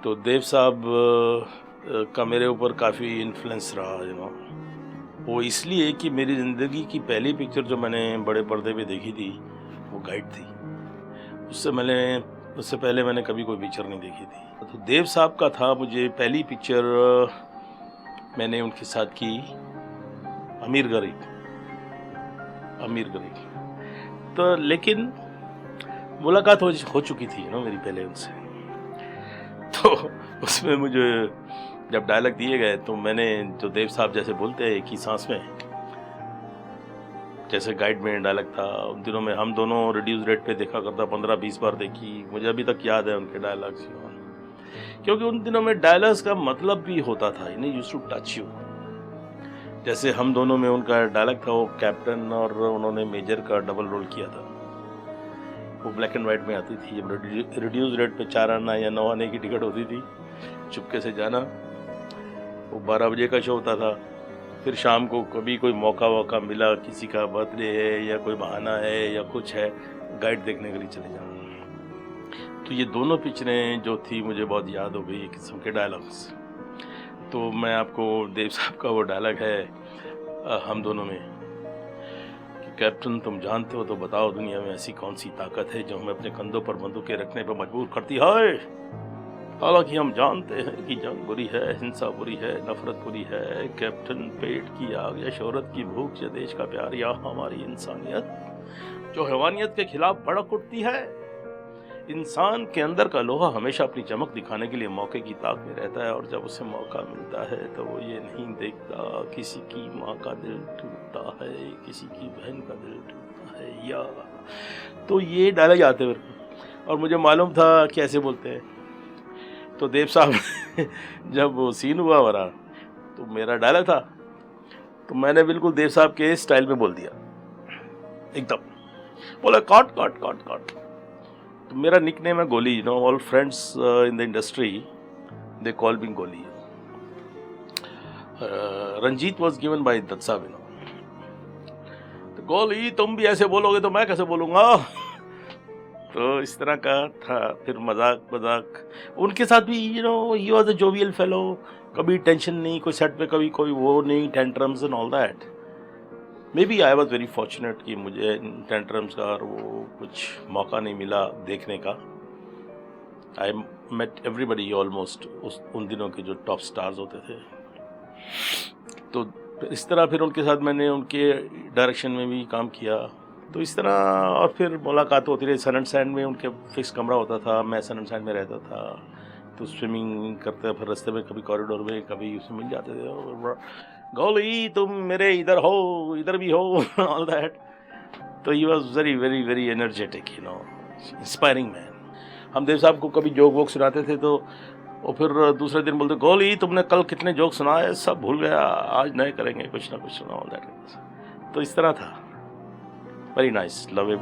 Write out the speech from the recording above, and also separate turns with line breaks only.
तो देव साहब का मेरे ऊपर काफ़ी इन्फ्लुएंस रहा वो इसलिए कि मेरी ज़िंदगी की पहली पिक्चर जो मैंने बड़े पर्दे पे देखी थी वो गाइड थी। उससे पहले मैंने कभी कोई पिक्चर नहीं देखी थी। तो देव साहब का था, मुझे पहली पिक्चर मैंने उनके साथ की अमीर गरीब। तो लेकिन मुलाकात हो चुकी थी मेरी पहले उनसे। तो उसमें मुझे जब डायलॉग दिए गए तो मैंने जो देव साहब जैसे बोलते हैं कि सांस में, जैसे गाइड में डायलॉग था, उन दिनों में हम दोनों रिड्यूस रेट पे देखा करता, 15-20 बार देखी, मुझे अभी तक याद है उनके डायलॉग्स। क्योंकि उन दिनों में डायलॉग्स का मतलब भी होता था, इन्हें यूज्ड टू टच यू। जैसे हम दोनों में उनका डायलॉग था, वो कैप्टन और उन्होंने मेजर का डबल रोल किया था। वो ब्लैक एंड वाइट में आती थी। जब रिड्यूस रेट पे 4 आना या 9 आने की टिकट होती थी, चुपके से जाना। वो 12 बजे का शो होता था। फिर शाम को कभी कोई मौका मिला, किसी का बर्थडे है या कोई बहाना है या कुछ है, गाइड देखने के लिए चले जाना। तो ये दोनों पिक्चरें जो थी मुझे बहुत याद हो गई, एक किस्म के डायलॉग्स। तो मैं आपको देव साहब का वो डायलॉग है हम दोनों में कि कैप्टन तुम जानते हो तो बताओ, दुनिया में ऐसी कौन सी ताकत है जो हमें अपने कंधों पर बंदूकें रखने पर मजबूर करती है। हालांकि हम जानते हैं कि जंग बुरी है, हिंसा बुरी है, नफरत बुरी है, कैप्टन पेट की आग या शोहरत की भूख या देश का प्यार या हमारी इंसानियत जो हैवानियत के खिलाफ भड़क उठती है। इंसान के अंदर का लोहा हमेशा अपनी चमक दिखाने के लिए मौके की ताक में रहता है, और जब उसे मौका मिलता है तो वो ये नहीं देखता किसी की माँ का दिल टूटता है, किसी की बहन का दिल टूटता है या। तो ये डायलॉग आते हुए और मुझे मालूम था कैसे बोलते हैं। तो देव साहब जब वो सीन हुआ हमारा, तो मेरा डायलॉग था, तो मैंने बिल्कुल देव साहब के स्टाइल में बोल दिया, एकदम बोला काट काट काट काट। तो मेरा निकनेम है Goli. All friends in the industry they call me Goli. Ranjeet was given by Dutt साहब। तो गोली तुम भी ऐसे बोलोगे तो मैं कैसे बोलूंगा। तो इस तरह का था। फिर मजाक उनके साथ भी ही वाज अ जोवियल फेलो। कभी टेंशन नहीं, कोई सेट पे कभी कोई वो नहीं, tantrums and all that. Maybe I was very fortunate कि मुझे टेंट्रम्स का और वो कुछ मौका नहीं मिला देखने का। आई मेट एवरीबडी ऑलमोस्ट उन दिनों के जो टॉप स्टार्स होते थे। तो इस तरह फिर उनके साथ मैंने उनके डायरेक्शन में भी काम किया। तो इस तरह और फिर मुलाकात होती रही। सन एंड सैंड में उनके फिक्स कमरा होता था, मैं सन एंड सैंड में रहता था। तो स्विमिंग करते फिर रास्ते में कभी कॉरिडोर में कभी उसमें मिल जाते थे, गोली तुम मेरे इधर हो, इधर भी हो, ऑल दैट। तो he was very very very energetic, inspiring man. हम देव साहब को कभी जोक वोक सुनाते थे तो और फिर दूसरे दिन बोलते, गोली तुमने कल कितने जोक सुनाए, सब भूल गया, आज नए करेंगे, कुछ ना कुछ सुना, ऑल दैट। तो इस तरह था। Very nice, love you.